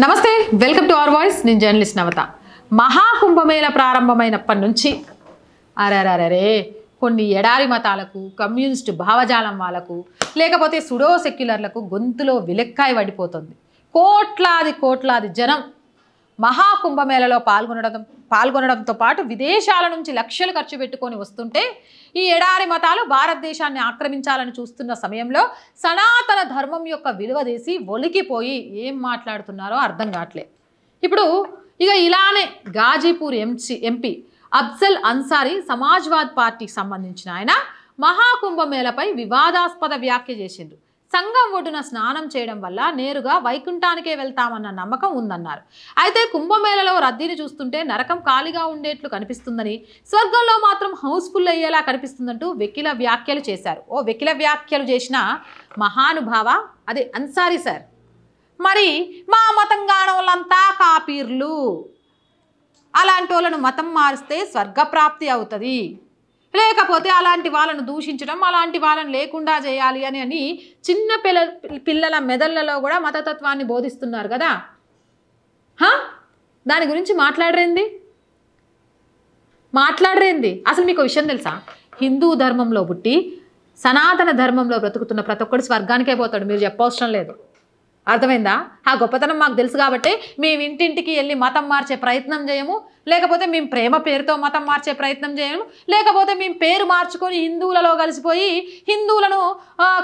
నమస్తే welcome to our voice నేను journalist నవత మహాకుంభమేళ ప్రారంభమైనప్పటి నుంచి అరరరే కొన్ని ఎడారి మతాలకు కమ్యూనిస్ట్ భావజాలం వాళ్ళకు లేకపోతే సుడో సెక్యులర్లకు గొంతులో విలెక్కాయ పడిపోతుంది కోట్లాది జనం మహాకుంభమేళలో పాల్గొనడంతో పాటు విదేశాల నుంచి లక్షలు ఖర్చు పెట్టుకొని వస్తుంటే ఈ ఎడారి మతాలు భారతదేశాన్ని ఆక్రమించాలని చూస్తున్న సమయంలో సనాతన ధర్మం యొక్క విలువ తీసి ఒలికిపోయి ఏం మాట్లాడుతున్నారో అర్థం కావట్లే. ఇప్పుడు ఇక ఇలానే గాజీపూర్ ఎంపీ అఫ్జల్ అన్సారీ సమాజ్వాద్ పార్టీకి సంబంధించిన ఆయన మహాకుంభమేళపై వివాదాస్పద వ్యాఖ్య చేసిండ్రు. సంగం ఒడ్డున స్నానం చేయడం వల్ల నేరుగా వైకుంఠానికే వెళ్తామన్న నమ్మకం ఉందన్నారు. అయితే కుంభమేళలో రద్దీని చూస్తుంటే నరకం ఖాళీగా ఉండేట్లు కనిపిస్తుందని, స్వర్గంలో మాత్రం హౌస్ఫుల్ అయ్యేలా కనిపిస్తుందంటూ వెకిల వ్యాఖ్యలు చేశారు. వెకిల వ్యాఖ్యలు చేసిన మహానుభావ అదే అన్సారీ సార్, మరి మా మతం గానోళ్ళంతా కాపీర్లు, అలాంటి వాళ్ళను మతం మారిస్తే స్వర్గప్రాప్తి అవుతుంది, లేకపోతే అలాంటి వాళ్ళను దూషించడం అలాంటి వాళ్ళని లేకుండా చేయాలి అని చిన్న పిల్లల మెదళ్లలో కూడా మతతత్వాన్ని బోధిస్తున్నారు కదా. దాని గురించి మాట్లాడరేంది? అసలు మీకు విషయం తెలుసా? హిందూ ధర్మంలో పుట్టి సనాతన ధర్మంలో బ్రతుకుతున్న ప్రతి ఒక్కడు స్వర్గానికే పోతాడు, మీరు చెప్పవసరం లేదు. అర్థమైందా? ఆ గొప్పతనం మాకు తెలుసు కాబట్టి మేము ఇంటింటికి వెళ్ళి మతం మార్చే ప్రయత్నం చేయము, లేకపోతే మేము ప్రేమ పేరుతో మతం మార్చే ప్రయత్నం చేయము, లేకపోతే మేము పేరు మార్చుకొని హిందువులలో కలిసిపోయి హిందువులను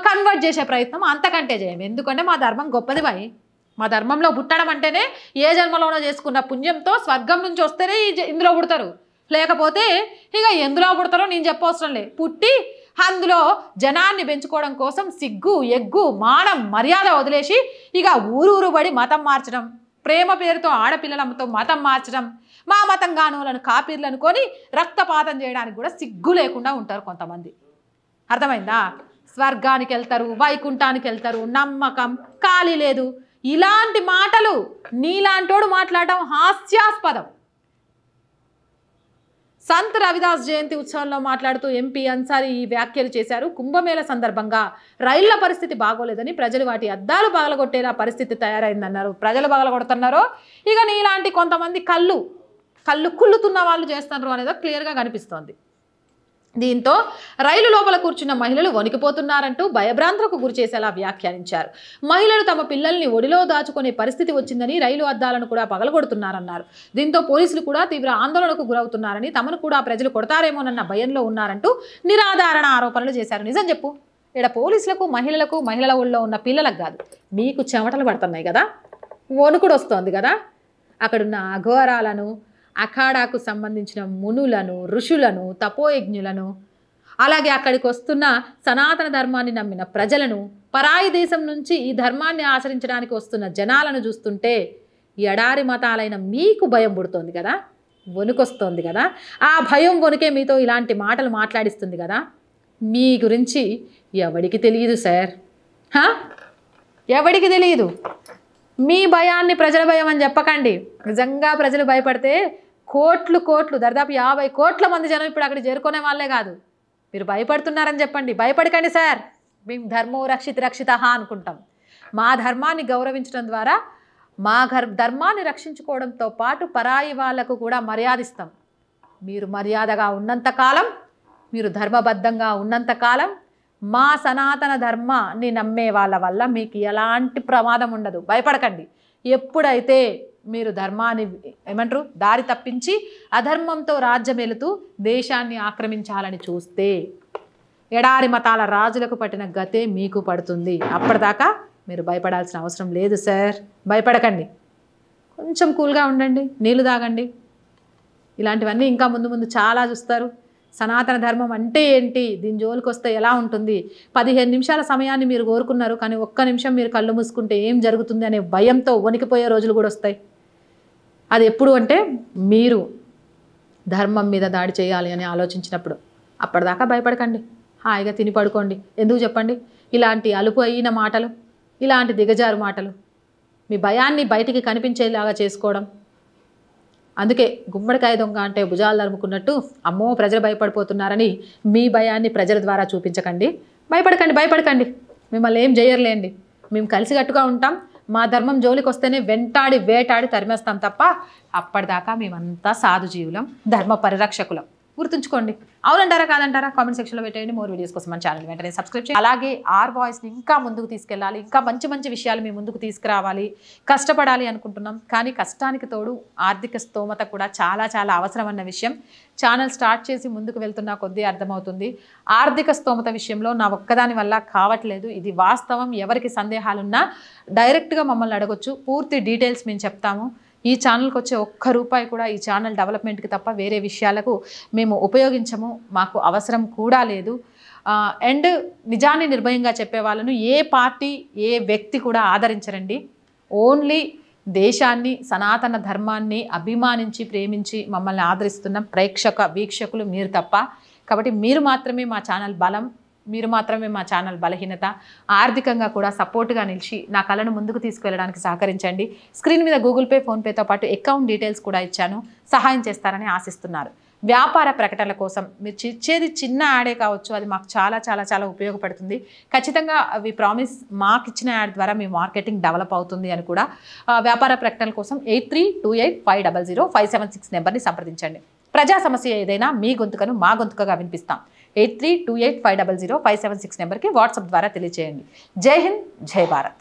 కన్వర్ట్ చేసే ప్రయత్నం అంతకంటే చేయము. ఎందుకంటే మా ధర్మం గొప్పది భయ్. మా ధర్మంలో పుట్టడం అంటేనే ఏ జన్మలోనో చేసుకున్న పుణ్యంతో స్వర్గం నుంచి వస్తేనే ఇందులో పుడతారు, లేకపోతే ఇక ఎందులో పుడతారో నేను చెప్పవసరం లేదు. పుట్టి అందులో జనాన్ని పెంచుకోవడం కోసం సిగ్గు ఎగ్గు మానం మర్యాద వదిలేసి ఇక ఊరూరు పడి మతం మార్చడం, ప్రేమ పేరుతో ఆడపిల్లలతో మతం మార్చడం, మా మతం గానోలను కాపీర్లు అనుకొని రక్తపాతం చేయడానికి కూడా సిగ్గు లేకుండా ఉంటారు కొంతమంది. అర్థమైందా? స్వర్గానికి వెళ్తారు, వైకుంఠానికి వెళ్తారు, నమ్మకం ఖాళీ లేదు. ఇలాంటి మాటలు నీలాంటోడు మాట్లాడడం హాస్యాస్పదం. సంత్ రవిదాస్ జయంతి ఉత్సవంలో మాట్లాడుతూ ఎంపీ అన్సారీ ఈ వ్యాఖ్యలు చేశారు. కుంభమేళ సందర్భంగా రైళ్ల పరిస్థితి బాగోలేదని, ప్రజలు వాటి అద్దాలు పగలగొట్టేలా పరిస్థితి తయారైందన్నారు. ప్రజలు పగలగొడుతున్నారో ఇక నీలాంటి కొంతమంది కళ్ళు కుళ్ళుతున్న వాళ్ళు చేస్తున్నారు అనేది క్లియర్గా కనిపిస్తోంది. దీంతో రైలు లోపల కూర్చున్న మహిళలు వణికిపోతున్నారంటూ భయభ్రాంతులకు గురి చేసేలా వ్యాఖ్యానించారు. మహిళలు తమ పిల్లల్ని ఒడిలో దాచుకునే పరిస్థితి వచ్చిందని, రైలు అద్దాలను కూడా పగలగొడుతున్నారన్నారు. దీంతో పోలీసులు కూడా తీవ్ర ఆందోళనకు గురవుతున్నారని, తమను కూడా ప్రజలు కొడతారేమోనన్న భయంలో ఉన్నారంటూ నిరాధారణ ఆరోపణలు చేశారు. నిజం చెప్పు, ఇక్కడ పోలీసులకు మహిళల ఒళ్ళో ఉన్న పిల్లలకు కాదు, మీకు చెమటలు పడుతున్నాయి కదా, వణుకుడు వస్తోంది కదా. అక్కడున్న అఘోరాలను, అఖాడాకు సంబంధించిన మునులను, ఋషులను, తపోయజ్ఞులను, అలాగే అక్కడికి వస్తున్న సనాతన ధర్మాన్ని నమ్మిన ప్రజలను, పరాయి దేశం నుంచి ఈ ధర్మాన్ని ఆచరించడానికి వస్తున్న జనాలను చూస్తుంటే ఎడారి మతాలైన మీకు భయం పుడుతోంది కదా, వణుకొస్తోంది కదా. ఆ భయం వణుకే మీతో ఇలాంటి మాటలు మాట్లాడిస్తుంది కదా. మీ గురించి ఎవడికి తెలియదు సార్, ఎవడికి తెలియదు. మీ భయాన్ని ప్రజల భయం అని చెప్పకండి. నిజంగా ప్రజలు భయపడితే కోట్లు దాదాపు 50 కోట్ల మంది జనం ఇప్పుడు అక్కడ చేరుకునే వాళ్ళే కాదు. మీరు భయపడుతున్నారని చెప్పండి. భయపడకండి సార్, మేము ధర్మో రక్షిత అనుకుంటాం. మా ధర్మాన్ని గౌరవించడం ద్వారా మా ధర్మాన్ని రక్షించుకోవడంతో పాటు పరాయి వాళ్లకు కూడా మర్యాదిస్తాం. మీరు మర్యాదగా ఉన్నంతకాలం, మీరు ధర్మబద్ధంగా ఉన్నంతకాలం మా సనాతన ధర్మాన్ని నమ్మే వాళ్ళ వల్ల మీకు ఎలాంటి ప్రమాదం ఉండదు. భయపడకండి. ఎప్పుడైతే మీరు ధర్మాన్ని దారి తప్పించి అధర్మంతో రాజ్యమెలుతూ దేశాన్ని ఆక్రమించాలని చూస్తే ఎడారి మతాల రాజులకు పట్టిన గతే మీకు పడుతుంది. అప్పటిదాకా మీరు భయపడాల్సిన అవసరం లేదు సార్. భయపడకండి, కొంచెం కూల్గా ఉండండి, నీళ్ళు తాగండి. ఇలాంటివన్నీ ఇంకా ముందు చాలా చూస్తారు. సనాతన ధర్మం అంటే ఏంటి, దీని జోలికి వస్తే ఎలా ఉంటుంది, 15 నిమిషాల సమయాన్ని మీరు కోరుకున్నారు, కానీ ఒక్క నిమిషం మీరు కళ్ళు మూసుకుంటే ఏం జరుగుతుంది అనే భయంతో వణికిపోయే రోజులు కూడా వస్తాయి. అది ఎప్పుడు అంటే మీరు ధర్మం మీద దాడి చేయాలి అని ఆలోచించినప్పుడు. అప్పటిదాకా భయపడకండి, హాయిగా తిని పడుకోండి. ఎందుకు చెప్పండి ఇలాంటి అలుపు అయిన మాటలు, ఇలాంటి దిగజారు మాటలు, మీ భయాన్ని బయటికి కనిపించేలాగా చేసుకోవడం. అందుకే గుమ్మడికాయ దొంగ అంటే భుజాలు తరుముకున్నట్టు అమ్మో ప్రజలు భయపడిపోతున్నారని మీ భయాన్ని ప్రజల ద్వారా చూపించకండి. భయపడకండి, మిమ్మల్ని ఏం చేయర్లేండి. మేము కలిసికట్టుగా ఉంటాం. మా ధర్మం జోలికి వస్తేనే వెంటాడి వేటాడి తరిమేస్తాం తప్ప అప్పటిదాకా మేమంతా సాధు జీవులం, ధర్మ పరిరక్షకులం. గుర్తుంచుకోండి. అవునంటారా కాదంటారా? కామెంట్ సెక్షన్లో పెట్టేయండి. మోర్ వీడియోస్ కోసం మన ఛానల్ వెంటనే సబ్స్క్రైబ్ చేయండి. అలాగే ఆర్ వాయిస్ని ఇంకా ముందుకు తీసుకెళ్ళాలి, ఇంకా మంచి మంచి విషయాలు మీ ముందుకు తీసుకురావాలి, కష్టపడాలి అనుకుంటున్నాం. కానీ కష్టానికి తోడు ఆర్థిక స్తోమత కూడా చాలా చాలా అవసరం అన్న విషయం ఛానల్ స్టార్ట్ చేసి ముందుకు వెళ్తున్న కొద్దీ అర్థమవుతుంది. ఆర్థిక స్తోమత విషయంలో నా ఒక్కదాని వల్ల కావట్లేదు, ఇది వాస్తవం. ఎవరికి సందేహాలున్నా డైరెక్ట్గా మమ్మల్ని అడగొచ్చు, పూర్తి డీటెయిల్స్ మేము చెప్తాము. ఈ ఛానల్కి వచ్చే ఒక్క రూపాయి కూడా ఈ ఛానల్ డెవలప్మెంట్కి తప్ప వేరే విషయాలకు మేము ఉపయోగించము, మాకు అవసరం కూడా లేదు. అండ్ నిజాన్ని నిర్భయంగా చెప్పే వాళ్ళను ఏ పార్టీ ఏ వ్యక్తి కూడా ఆదరించరండి. ఓన్లీ దేశాన్ని, సనాతన ధర్మాన్ని అభిమానించి ప్రేమించి మమ్మల్ని ఆదరిస్తున్న వీక్షకులు మీరు తప్ప. కాబట్టి మీరు మాత్రమే మా ఛానల్ బలం, మీరు మాత్రమే మా ఛానల్ బలహీనత. ఆర్థికంగా కూడా సపోర్ట్గా నిలిచి నా కళను ముందుకు తీసుకువెళ్ళడానికి సహకరించండి. స్క్రీన్ మీద గూగుల్ పే, ఫోన్పేతో పాటు అకౌంట్ డీటెయిల్స్ కూడా ఇచ్చాను, సహాయం చేస్తారని ఆశిస్తున్నారు. వ్యాపార ప్రకటనల కోసం మీరు ఇచ్చేది చిన్న యాడే కావచ్చు, అది మాకు చాలా చాలా చాలా ఉపయోగపడుతుంది. ఖచ్చితంగా అవి ప్రామిస్, మాకు ఇచ్చిన యాడ్ ద్వారా మీ మార్కెటింగ్ డెవలప్ అవుతుంది అని కూడా. వ్యాపార ప్రకటనల కోసం 8328500576 నెంబర్ని సంప్రదించండి. ప్రజా సమస్య ఏదైనా మీ గొంతుకను మా గొంతుకగా వినిపిస్తాం. 8328500576 నెంబర్కి వాట్సాప్ ద్వారా తెలియజేయండి. జై హింద్, జై భారత్.